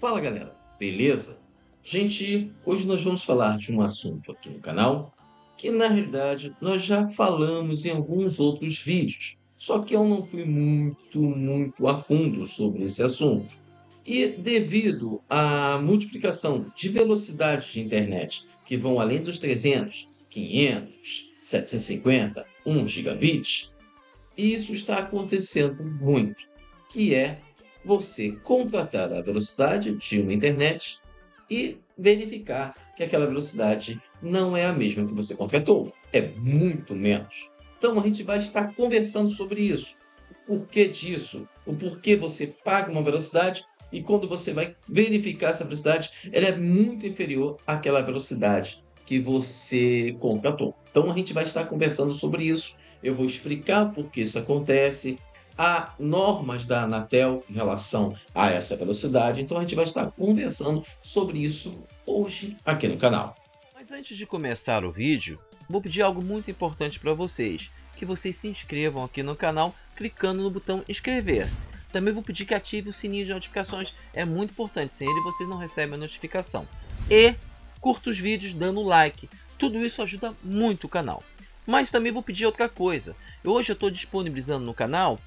Fala galera, beleza? Gente, hoje nós vamos falar de um assunto aqui no canal que na realidade nós já falamos em alguns outros vídeos, só que eu não fui muito a fundo sobre esse assunto. E devido à multiplicação de velocidades de internet que vão além dos 300, 500, 750, 1 gigabit, isso está acontecendo muito, que é você contratar a velocidade de uma internet e verificar que aquela velocidade não é a mesma que você contratou, é muito menos. Então a gente vai estar conversando sobre isso, o porquê disso, o porquê você paga uma velocidade e quando você vai verificar essa velocidade, ela é muito inferior àquela velocidade que você contratou. Então a gente vai estar conversando sobre isso. Eu vou explicar por que isso acontece. Há normas da Anatel em relação a essa velocidade, então a gente vai estar conversando sobre isso hoje aqui no canal. Mas antes de começar o vídeo, vou pedir algo muito importante para vocês, que vocês se inscrevam aqui no canal clicando no botão inscrever-se. Também vou pedir que ative o sininho de notificações, é muito importante, sem ele vocês não recebem a notificação. E curta os vídeos dando like, tudo isso ajuda muito o canal. Mas também vou pedir outra coisa, hoje eu estou disponibilizando no canal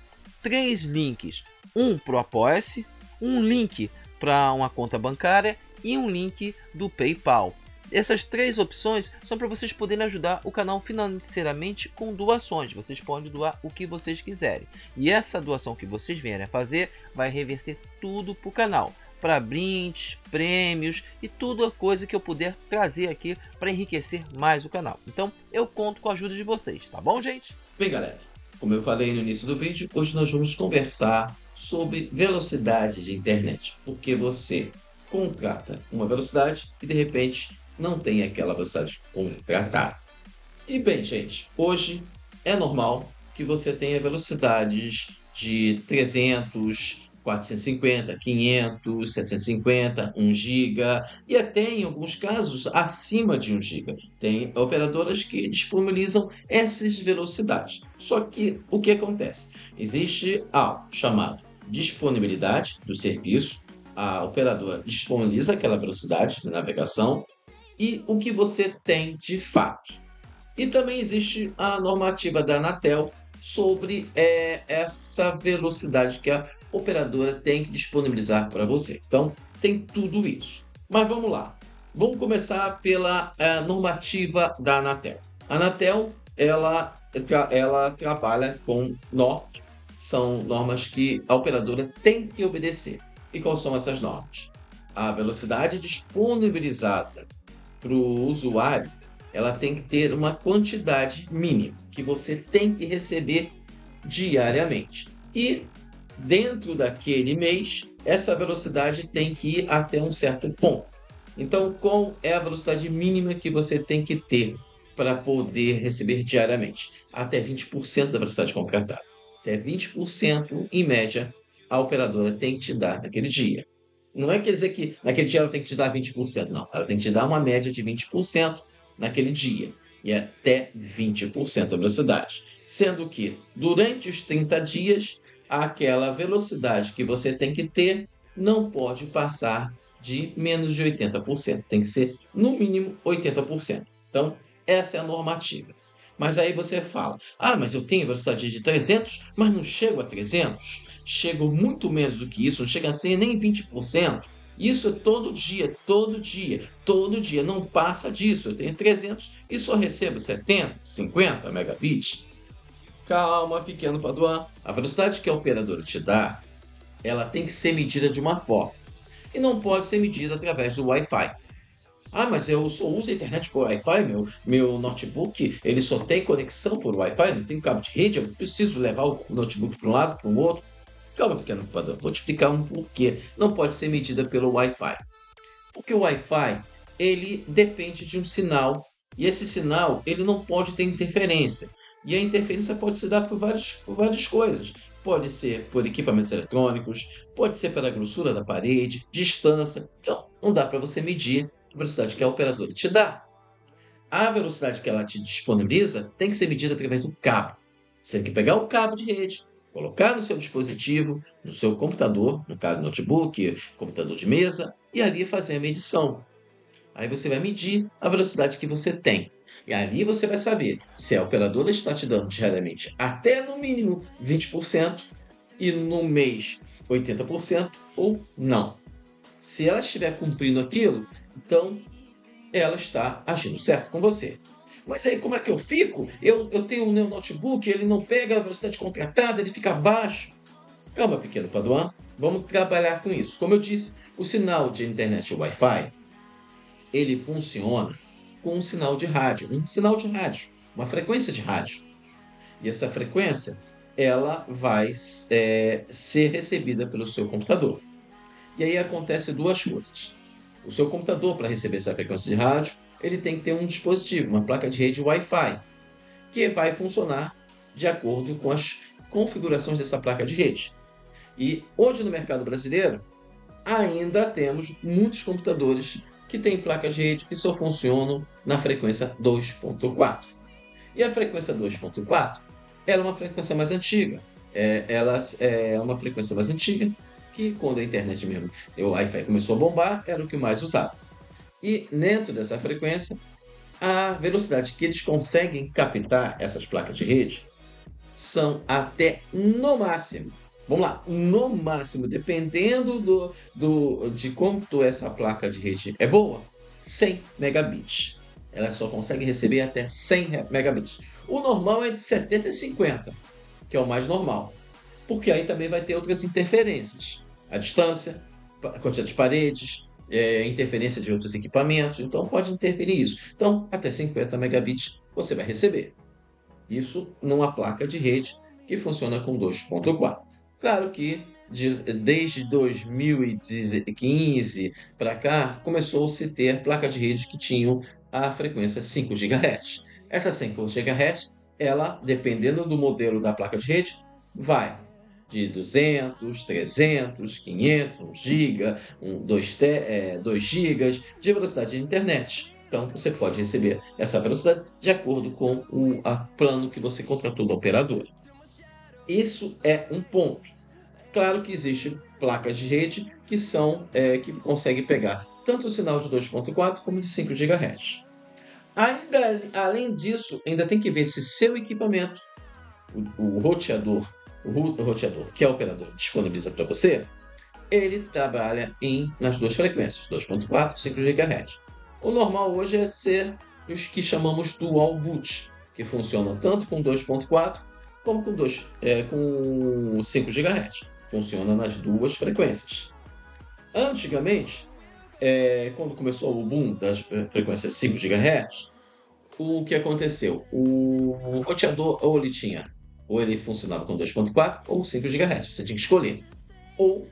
3 links, um para o Apoia-se, um link para uma conta bancária e um link do PayPal. Essas 3 opções são para vocês poderem ajudar o canal financeiramente com doações. Vocês podem doar o que vocês quiserem. E essa doação que vocês vierem a fazer vai reverter tudo para o canal. Para brindes, prêmios e tudo a coisa que eu puder trazer aqui para enriquecer mais o canal. Então eu conto com a ajuda de vocês, tá bom, gente? Bem, galera, como eu falei no início do vídeo, hoje nós vamos conversar sobre velocidade de internet. Porque você contrata uma velocidade e de repente não tem aquela velocidade contratada. E bem, gente, hoje é normal que você tenha velocidades de 300, 450, 500, 750, 1 giga e até em alguns casos acima de 1 giga. Tem operadoras que disponibilizam essas velocidades. Só que o que acontece? Existe algo chamado disponibilidade do serviço. A operadora disponibiliza aquela velocidade de navegação e o que você tem de fato. E também existe a normativa da Anatel sobre essa velocidade que a operadora tem que disponibilizar para você. Então, tem tudo isso. Mas vamos lá. Vamos começar pela normativa da Anatel. A Anatel, ela trabalha com normas. São normas que a operadora tem que obedecer. E quais são essas normas? A velocidade disponibilizada para o usuário, ela tem que ter uma quantidade mínima que você tem que receber diariamente. E dentro daquele mês, essa velocidade tem que ir até um certo ponto. Então, qual é a velocidade mínima que você tem que ter para poder receber diariamente? Até 20% da velocidade contratada. Até 20%, em média, a operadora tem que te dar naquele dia. Não é quer dizer que naquele dia ela tem que te dar 20%, não. Ela tem que te dar uma média de 20% naquele dia. E até 20% da velocidade. Sendo que, durante os 30 dias, aquela velocidade que você tem que ter não pode passar de menos de 80%. Tem que ser, no mínimo, 80%. Então, essa é a normativa. Mas aí você fala, mas eu tenho velocidade de 300, mas não chego a 300. Chego muito menos do que isso, não chega a ser nem 20%. Isso é todo dia, não passa disso. Eu tenho 300 e só recebo 70, 50 megabits. Calma, pequeno Paduan. A velocidade que a operadora te dá, ela tem que ser medida de uma forma. E não pode ser medida através do Wi-Fi. Mas eu só uso a internet por Wi-Fi, meu notebook, ele só tem conexão por Wi-Fi, não tem cabo de rede, eu preciso levar o notebook para um lado, para o outro. Calma, pequeno Padrão, vou te explicar um porquê. Não pode ser medida pelo Wi-Fi. Porque o Wi-Fi, ele depende de um sinal, e esse sinal, ele não pode ter interferência. E a interferência pode se dar por várias coisas. Pode ser por equipamentos eletrônicos, pode ser pela grossura da parede, distância. Então, não dá para você medir a velocidade que a operadora te dá. A velocidade que ela te disponibiliza tem que ser medida através do cabo. Você tem que pegar o cabo de rede, colocar no seu dispositivo, no seu computador, no caso notebook, computador de mesa, e ali fazer a medição. Aí você vai medir a velocidade que você tem. E ali você vai saber se a operadora está te dando diariamente até no mínimo 20% e no mês 80% ou não. Se ela estiver cumprindo aquilo, então ela está agindo certo com você. Mas aí como é que eu fico? Eu tenho o meu notebook, ele não pega a velocidade contratada, ele fica baixo. Calma, pequeno Paduan, vamos trabalhar com isso. Como eu disse, o sinal de internet Wi-Fi, ele funciona com um sinal de rádio, uma frequência de rádio. E essa frequência, ela vai ser recebida pelo seu computador. E aí acontece duas coisas. O seu computador, para receber essa frequência de rádio, ele tem que ter um dispositivo, uma placa de rede Wi-Fi, que vai funcionar de acordo com as configurações dessa placa de rede. E hoje no mercado brasileiro, ainda temos muitos computadores que têm placas de rede que só funcionam na frequência 2.4. E a frequência 2.4 ela é uma frequência mais antiga. Ela é uma frequência mais antiga que quando a internet mesmo, o Wi-Fi começou a bombar, era o que mais usava. E dentro dessa frequência, a velocidade que eles conseguem captar essas placas de rede são até no máximo. Vamos lá, no máximo, dependendo de quanto essa placa de rede é boa, 100 megabits. Ela só consegue receber até 100 megabits. O normal é de 70 e 50, que é o mais normal. Porque aí também vai ter outras interferências. A distância, a quantidade de paredes, interferência de outros equipamentos. Então pode interferir isso. Então, até 50 megabits você vai receber. Isso numa placa de rede que funciona com 2.4. Claro que desde 2015 para cá, começou-se a ter placas de rede que tinham a frequência 5 GHz. Essa 5 GHz, ela, dependendo do modelo da placa de rede, vai de 200, 300, 500, 1 GB, 2 GB de velocidade de internet. Então, você pode receber essa velocidade de acordo com o plano que você contratou da operadora. Isso é um ponto. Claro que existem placas de rede que que conseguem pegar tanto o sinal de 2.4 como de 5 GHz. Além disso, ainda tem que ver se seu equipamento, o roteador que a operadora disponibiliza para você, ele trabalha nas duas frequências, 2.4 e 5 GHz. O normal hoje é ser os que chamamos dual boot, que funcionam tanto com 2.4 como com 5 GHz. Funciona nas duas frequências. Antigamente, quando começou o boom das frequências 5 GHz, o que aconteceu? O roteador ou ele funcionava com 2.4 ou 5 GHz, você tinha que escolher. Ou,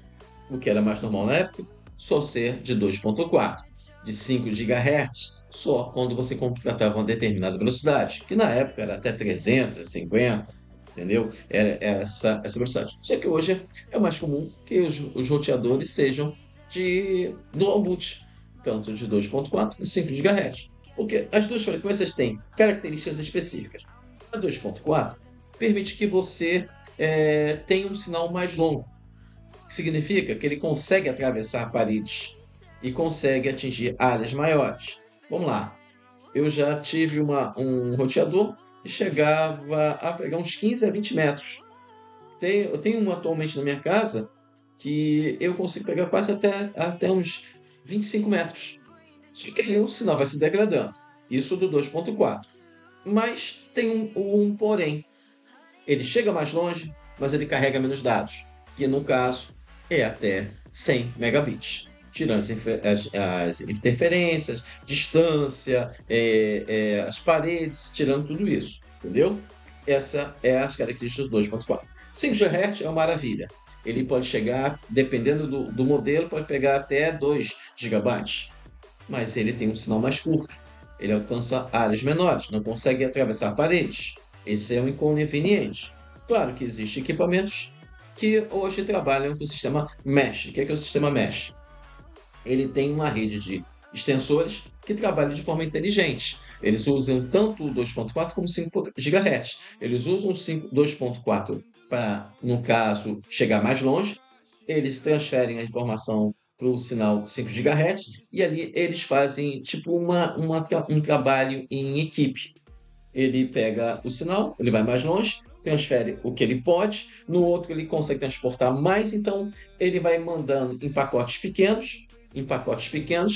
o que era mais normal na época, só ser de 2.4, de 5 GHz, só quando você contratava uma determinada velocidade, que na época era até 350, entendeu? Era essa velocidade. Só que hoje é mais comum que os roteadores sejam de dual boot, tanto de 2.4 como 5 GHz. Porque as duas frequências têm características específicas. A 2.4 permite que você tenha um sinal mais longo, que significa que ele consegue atravessar paredes e consegue atingir áreas maiores. Vamos lá, eu já tive um roteador que chegava a pegar uns 15 a 20 metros. Eu tenho um atualmente na minha casa que eu consigo pegar quase até uns 25 metros. Só que aí o sinal vai se degradando. Isso do 2.4. Mas tem um porém. Ele chega mais longe, mas ele carrega menos dados. Que no caso é até 100 megabits. Tirando as interferências, distância, as paredes, tirando tudo isso. Entendeu? Essa é as características do 2.4. 5 GHz é uma maravilha. Ele pode chegar, dependendo do modelo, pode pegar até 2 GB. Mas ele tem um sinal mais curto. Ele alcança áreas menores, não consegue atravessar paredes. Esse é um inconveniente. Claro que existem equipamentos que hoje trabalham com o sistema Mesh. O que é o sistema Mesh? Ele tem uma rede de extensores que trabalham de forma inteligente. Eles usam tanto o 2.4 como 5 GHz. Eles usam o 2.4 para, no caso, chegar mais longe. Eles transferem a informação para o sinal 5 GHz e ali eles fazem tipo um trabalho em equipe. Ele pega o sinal, ele vai mais longe, transfere o que ele pode, no outro ele consegue transportar mais, então ele vai mandando em pacotes pequenos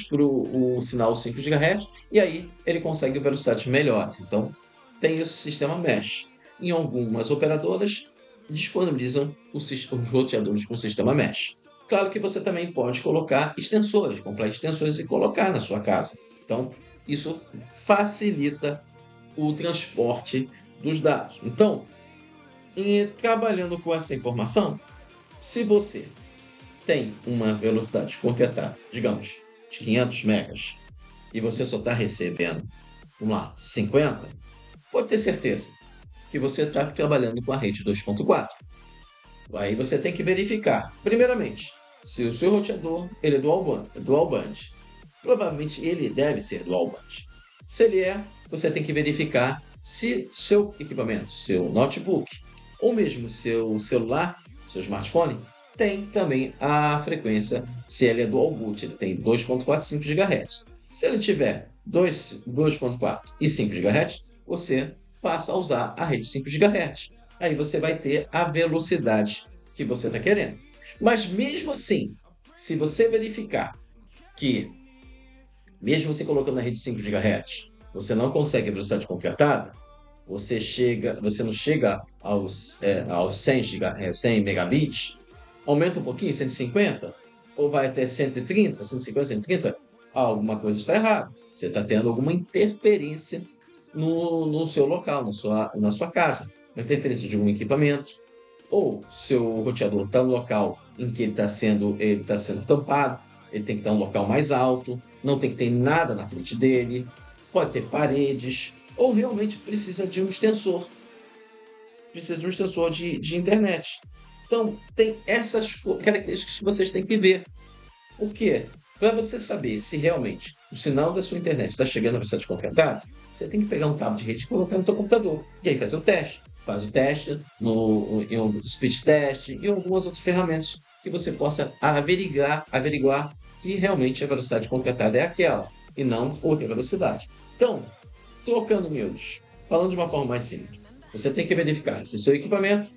para o sinal 5 GHz, e aí ele consegue velocidades melhores. Então, tem esse sistema mesh. Em algumas operadoras, disponibilizam os roteadores com sistema mesh. Claro que você também pode colocar extensores, comprar extensores e colocar na sua casa. Então, isso facilita o transporte dos dados. Então, trabalhando com essa informação, se você tem uma velocidade contratada, digamos, de 500 megas, e você só está recebendo, vamos lá, 50, pode ter certeza que você está trabalhando com a rede 2.4. Aí você tem que verificar, primeiramente, se o seu roteador ele é dual band. Provavelmente ele deve ser dual band. Se ele é, você tem que verificar se seu equipamento, seu notebook, ou mesmo seu celular, seu smartphone, tem também a frequência, se ele é dual boot, ele tem 2.45 GHz. Se ele tiver 2.4 e 5 GHz, você passa a usar a rede 5 GHz. Aí você vai ter a velocidade que você está querendo. Mas mesmo assim, se você verificar que, mesmo você colocando na rede 5 GHz, você não consegue a velocidade contratada, você não chega aos 100 megabits, aumenta um pouquinho, 150, ou vai até 130, 150, 130, alguma coisa está errada. Você está tendo alguma interferência no seu local, na sua casa. Uma interferência de algum equipamento, ou seu roteador está no local em que ele está sendo tampado, ele tem que estar em um local mais alto, não tem que ter nada na frente dele, pode ter paredes, ou realmente precisa de um extensor. Precisa de um extensor de internet. Então, tem essas características que vocês têm que ver. Por quê? Para você saber se realmente o sinal da sua internet está chegando a velocidade contratada, você tem que pegar um cabo de rede e colocar no seu computador. E aí fazer o teste. Faz o teste em um speed test e algumas outras ferramentas que você possa averiguar que realmente a velocidade contratada é aquela e não outra velocidade. Então, trocando miúdos, falando de uma forma mais simples, você tem que verificar se seu equipamento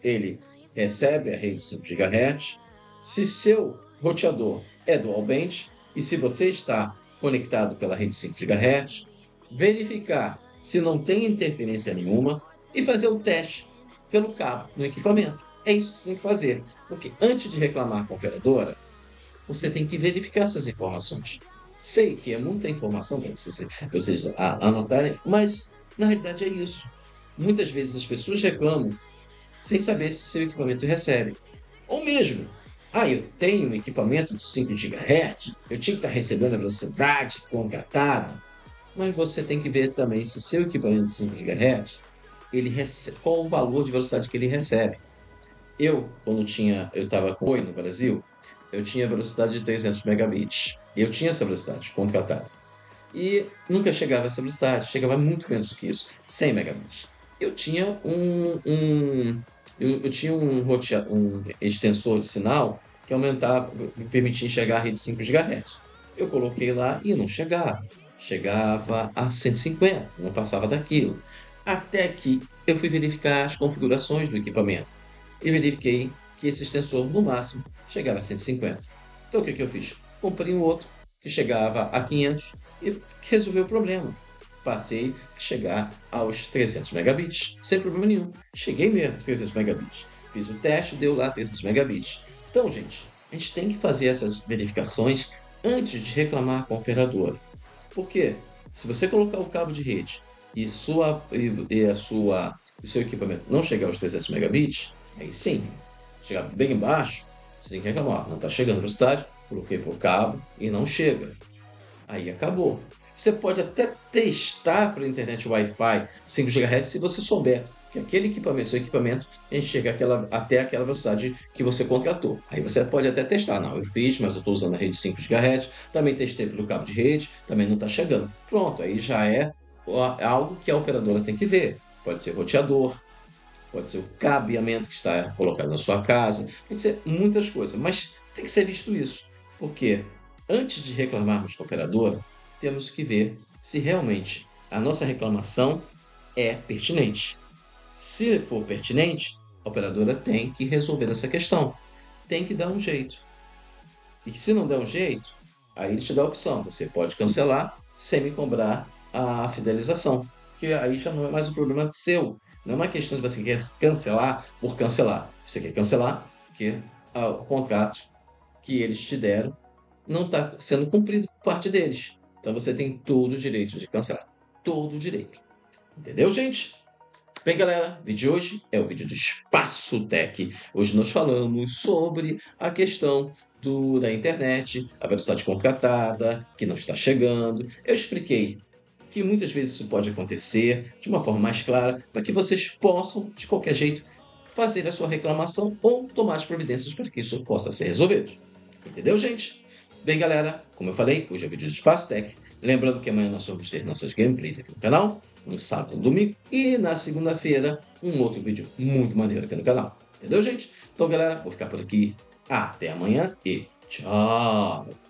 ele recebe a rede 5 GHz, se seu roteador é dual band e se você está conectado pela rede 5 GHz, verificar se não tem interferência nenhuma e fazer o teste pelo cabo no equipamento. É isso que você tem que fazer, porque antes de reclamar com a operadora, você tem que verificar essas informações. Sei que é muita informação para vocês anotarem, mas na realidade é isso. Muitas vezes as pessoas reclamam sem saber se seu equipamento recebe. Ou mesmo, eu tenho um equipamento de 5 GHz, eu tinha que estar recebendo a velocidade contratada, mas você tem que ver também se seu equipamento de 5 GHz, qual o valor de velocidade que ele recebe. Quando eu estava com o Oi no Brasil, eu tinha velocidade de 300 megabits. Eu tinha essa velocidade contratada. E nunca chegava a essa velocidade, chegava muito menos do que isso, 100 megabits. Eu tinha um extensor de sinal que me permitia enxergar a rede 5 GHz. Eu coloquei lá e não chegava. Chegava a 150, não passava daquilo. Até que eu fui verificar as configurações do equipamento e verifiquei que esse extensor, no máximo, chegava a 150. Então o que eu fiz? Comprei um outro que chegava a 500 e resolveu o problema. Passei a chegar aos 300 megabits, sem problema nenhum. Cheguei mesmo aos 300 megabits. Fiz o teste, deu lá 300 megabits. Então, gente, a gente tem que fazer essas verificações antes de reclamar com a operadora. Porque se você colocar o cabo de rede e o seu equipamento não chegar aos 300 megabits, aí sim, chegar bem embaixo, você tem que reclamar. Não está chegando a velocidade, coloquei por cabo e não chega. Aí acabou. Você pode até testar para a internet Wi-Fi 5 GHz se você souber que seu equipamento, a gente chega até aquela velocidade que você contratou. Aí você pode até testar. Não, eu fiz, mas eu estou usando a rede 5 GHz, também testei pelo cabo de rede, também não está chegando. Pronto, aí já é algo que a operadora tem que ver. Pode ser roteador, pode ser o cabeamento que está colocado na sua casa, pode ser muitas coisas, mas tem que ser visto isso, porque antes de reclamarmos com a operadora, temos que ver se realmente a nossa reclamação é pertinente. Se for pertinente, a operadora tem que resolver essa questão, tem que dar um jeito. E se não der um jeito, aí ele te dá a opção, você pode cancelar sem me cobrar a fidelização, que aí já não é mais um problema seu. Não é uma questão de você quer cancelar por cancelar. Você quer cancelar porque o contrato que eles te deram não está sendo cumprido por parte deles. Então você tem todo o direito de cancelar. Todo o direito. Entendeu, gente? Bem, galera, o vídeo de hoje é o vídeo do Espaço Tech. Hoje nós falamos sobre a questão da internet, a velocidade contratada, que não está chegando. Eu expliquei que muitas vezes isso pode acontecer de uma forma mais clara, para que vocês possam, de qualquer jeito, fazer a sua reclamação ou tomar as providências para que isso possa ser resolvido. Entendeu, gente? Bem, galera, como eu falei, hoje é o vídeo do Espaço Tech. Lembrando que amanhã nós vamos ter nossas gameplays aqui no canal, no sábado e no domingo, e na segunda-feira um outro vídeo muito maneiro aqui no canal. Entendeu, gente? Então, galera, vou ficar por aqui. Até amanhã e tchau!